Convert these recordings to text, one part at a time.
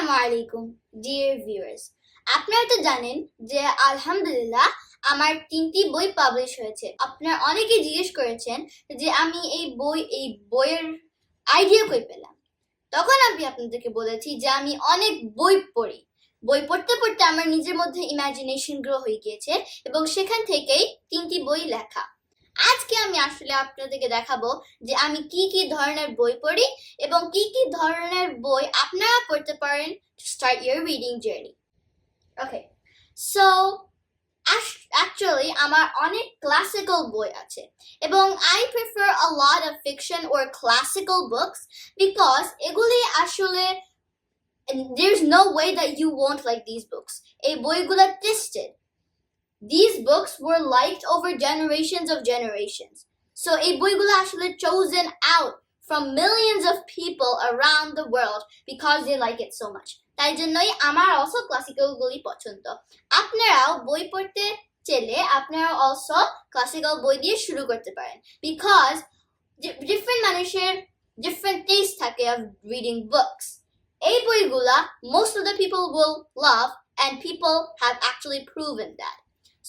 আসসালামু আলাইকুম dear viewers, আপনারা তো জানেন যে আলহামদুলিল্লাহ আমার 3টি বই পাবলিশ হয়েছে। আপনারা অনেকেই জিজ্ঞেস করেছেন যে আমি এই বইয়ের আইডিয়া কই পেলাম। তখন আমি আপনাদেরকে বলেছি যে আমি অনেক বই পড়ি। বই পড়তে পড়তে আমার নিজের মধ্যে ইমাজিনেশন গ্রো হয়ে গিয়েছে এবং সেখান থেকেই 3টি বই লেখা। আজকে আমি আসলে আপনাদেরকে দেখাবো যে আমি কি কি ধরনের বই পড়ি এবং কি কি ধরনের বই আপনারা পড়তে পারেন to start your reading journey. Okay, so actually আমার অনেক ক্লাসিক্যাল বই আছে এবং I prefer a lot of fiction or classical books because এগুলি আসলে there's no way that you won't like these books. এই বইগুলো tested. These books were liked over generations of generations. So এই বইগুলো আসলে chosen out from millions of people around the world because they like it so much. তাই জন্যই আমার also classical গুলি পছন্দ। আপনারাও বই পড়তে চাইলে আপনারা also classical বই দিয়ে শুরু করতে পারেন because different মানুষের different taste থাকে of reading books. এই বইগুলা most of the people will love and people have actually proven that.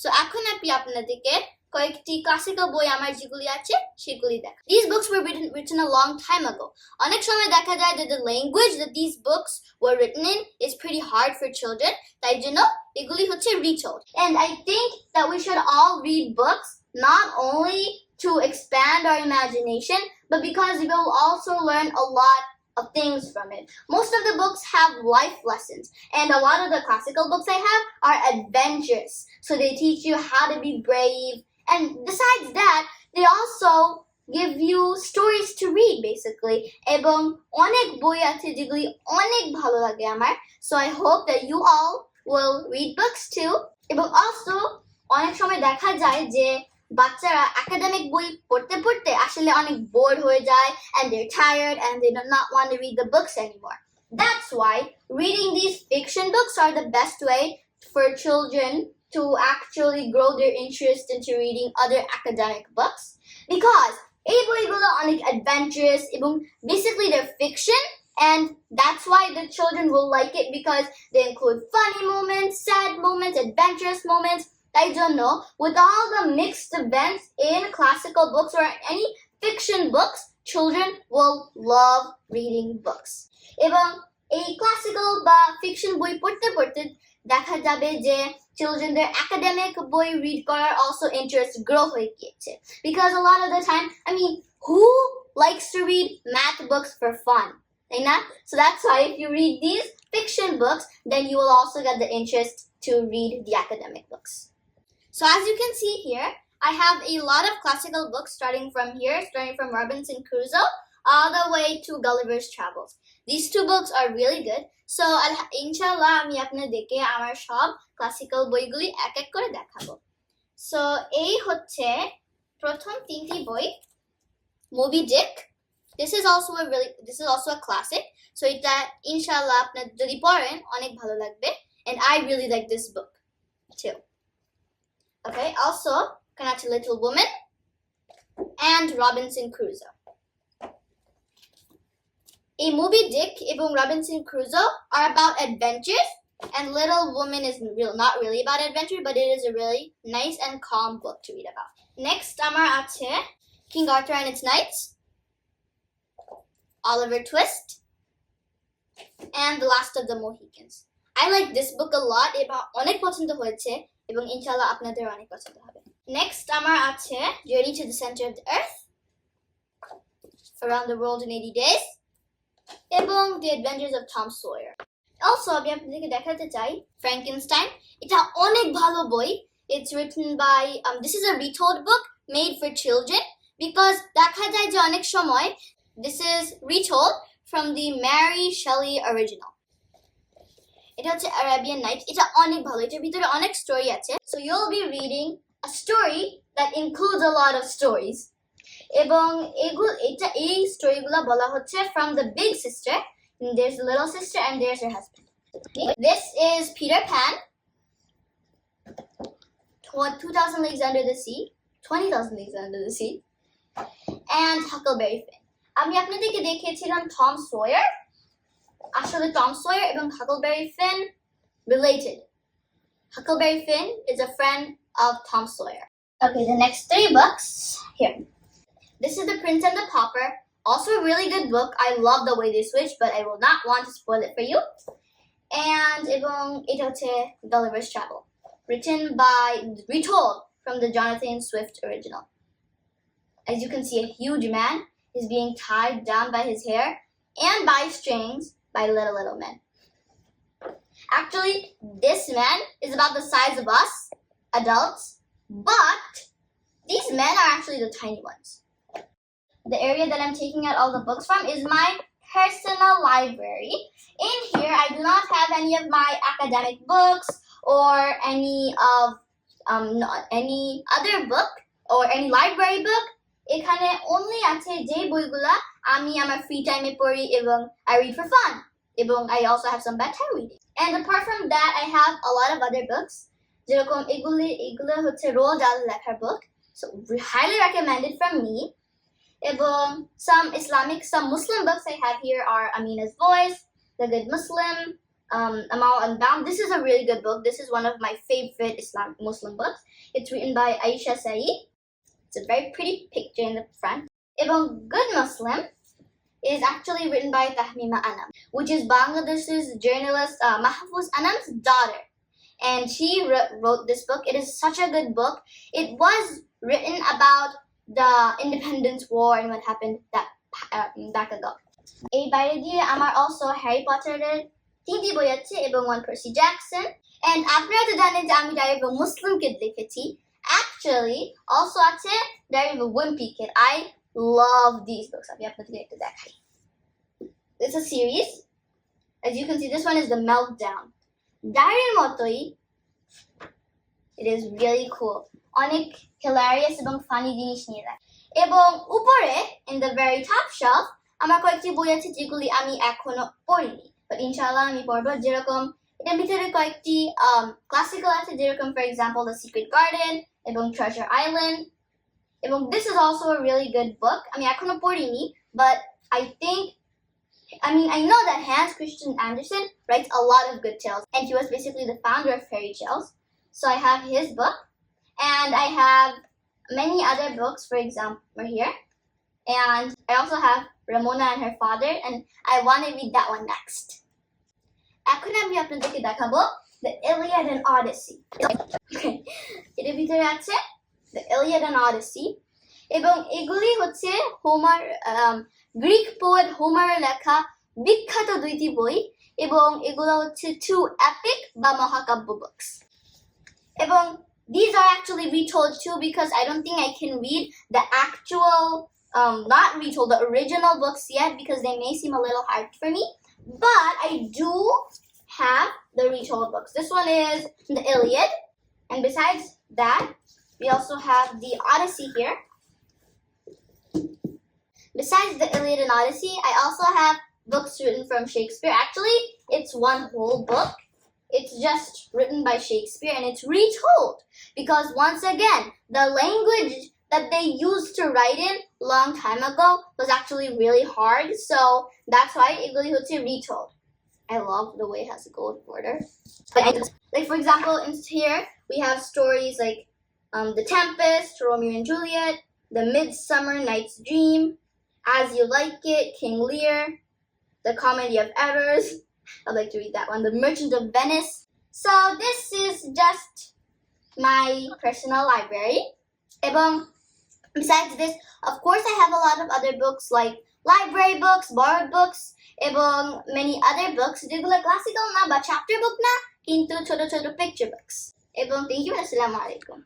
So এখন আমি আপনাদেরকে কয়েকটি ক্লাসিক্যাল বই আমার যেগুলি আছে সেগুলি দেখা। These books were written a long time ago. অনেক সময় দেখা যায় that the language that these books were written in is pretty hard for children. তাই জন্য এগুলি হচ্ছে retold. And I think that we should all read books not only to expand our imagination, but because we will also learn a lot of things from it. Most of the books have life lessons, and a lot of the classical books I have are adventures. So they teach you how to be brave, and besides that, they also give you stories to read basically. এবং অনেক বই আছে যেগুলি অনেক ভালো লাগে আমার. So I hope that you all will read books too. এবং also অনেক সময় দেখা যায় যে বাচ্চারা একাডেমিক বই পড়তে পড়তে আসলে অনেক বোর্ড হয়ে যায় and they're tired and they do not want to read the books anymore. That's why reading these fiction books are the best way for children to actually grow their interest into reading other academic books because এই বইগুলো অনেক adventurous এবং basically they're fiction and that's why the children will like it because they include funny moments, sad moments, adventurous moments. তাই জন্য with all the mixed events in classical books or any fiction books, children will love reading books. এবং এই classical বা fiction বই পড়তে পড়তে দেখা যাবে যে childrenদের academic বই read করার also interest grow হয়ে গিয়েছে because a lot of the time, I mean, who likes to read math books for fun? তাই না? So that's why if you read these fiction books, then you will also get the interest to read the academic books. So as you can see here, I have a lot of classical books starting from Robinson Crusoe all the way to Gulliver's Travels. These two books are really good. So inshallah আমি আপনাদেরকে আমার সব classical বইগুলি এক এক করে দেখাবো. So এই হচ্ছে প্রথম 3টি বই, Moby Dick. This is also a classic. So এটা inshallah আপনারা যদি পড়েন অনেক ভালো লাগবে and I really like this book too. Okay, also Little Woman and Robinson Crusoe. A Moby Dick এবং Robinson Crusoe are about adventures and Little Woman is not really about adventure, but it is a really nice and calm book to read about. Next আমার আছে King Arthur and its Knights, Oliver Twist, and The Last of the Mohicans. I like this book a lot. এটা অনেক পছন্দ হয়েছে এবং ইনশাআল্লাহ আপনাদের অনেক পছন্দ হবে. Next আমার আছে Journey to the Center of the Earth, Around the World in 80 Days, এবং The Adventures of Tom Sawyer. Also আমি আপনাদেরকে দেখাতে চাই Frankenstein. এটা অনেক ভালো বই. It's written by this is a retold book made for children because দেখা যায় যে অনেক সময় this is retold from the Mary Shelley original. এটা হচ্ছে Arabian Nights. এটা অনেক ভালো. এটার ভিতরে অনেক স্টোরি আছে. So you'll be reading a story that includes a lot of stories. এবং এই স্টোরিগুলো বলা হচ্ছে from the big sister. And there's the little sister and there's her husband. This is Peter Pan, 2,000 Leagues Under the Sea, 20,000 Leagues Under the Sea, and Huckleberry Finn. আমি আপনাদেরকে দেখিয়েছিলাম Tom Sawyer আসলে Tom Sawyer এবং Huckleberry Finn related. Huckleberry Finn is a friend of Tom Sawyer. Okay, the next 3 books here. This is The Prince and the Pauper. Also a really good book. I love the way they switch, but I will not want to spoil it for you. And এবং এটা হচ্ছে Gulliver's Travel, retold from the Jonathan Swift original. As you can see, a huge man is being tied down by his hair and by strings by little men. Actually, this man is about the size of us, adults, but these men are actually the tiny ones. The area that I'm taking out all the books from is my personal library. In here, I do not have any of my academic books or any other book or any library book. এখানে only আছে যে বইগুলা আমি আমার free time এ পড়ি এবং I read for fun. এবং I also have some bedtime reading. And apart from that, I have a lot of other books. যেরকম এগুলো হচ্ছে রোজ আল লেখার book. So highly recommended from me. এবং some Muslim books I have here are Amina's Voice, The Good Muslim, Amal Unbound. This is a really good book. This is one of my favorite Islamic Muslim books. It's written by Aisha Saeed. It's a very pretty picture in the front. এবং Good Muslim is actually written by Tahmima Anam, which is Bangladesh's journalist Mahfouz Anam's daughter. And she wrote this book. It is such a good book. It was written about the Independence War and what happened back ago. এই বাইরে দিয়ে আমার also Harry Potter এর 3টি বই আছে এবং one Percy Jackson. And আপনারা তো জানেন যে আমি Diary of a Muslim Kid লিখেছি. Actually, also আছে Diary of a Wimpy Kid. I love these books. আমি আপনাদের একটু দেখাই. It's a series. As you can see, this one is the Meltdown. Diary মতোই. It is really cool. অনেক hilarious এবং funny জিনিস নিয়ে রাখে। এবং উপরে in the very top shelf আমার কয়েকটি বই আছে যেগুলি আমি এখনো পড়িনি, but ইনশাআল্লাহ আমি পড়ব। যেরকম এটার ভিতরে কয়েকটি ক্লাসিক্যাল আছে, যেরকম for example The Secret Garden এবং Treasure Island. এবং this is also a really good book. আমি এখনো পড়িনি, but I know that Hans Christian Andersen writes a lot of good tales, and he was basically the founder of fairy tales. So I have his book, and I have many other books, for example, here. And I also have Ramona and Her Father, and I want to read that one next. এখন আমি আপনাদেরকে দেখাবো The Iliad and Odyssey. এর ভিতরে আছে The Iliad and Odyssey, এবং এগুলি হচ্ছে গ্রিক পোয়েট হোমারের লেখা বিখ্যাত 2টি বই, এবং এগুলো হচ্ছে 2 epic বা মহাকাব্য books. এবং these are actually retold too, because I don't think I can read the actual not retold, the original books yet, because they may seem a little hard for me, but I do have the retold books. This one is the Iliad, and besides that, we also have the Odyssey here. Besides the Iliad and Odyssey, I also have books written from Shakespeare. Actually, it's one whole book. It's just written by Shakespeare, and it's retold, because once again, the language that they used to write in long time ago was actually really hard, so that's why এগুলি হচ্ছে retold. I love the way it has a gold border. Like for example, in here we have stories like The Tempest, Romeo and Juliet, The Midsummer Night's Dream, As You Like It, King Lear, The Comedy of Errors. I'd like to read that one. The Merchant of Venice. So this is just my personal library. এবং besides this, of course, I have a lot of other books like library books, borrowed books, এবং many other books যেগুলো classical না বা chapter book না, কিন্তু ছোট ছোট picture books. এবং thank you, আসসালামু আলাইকুম।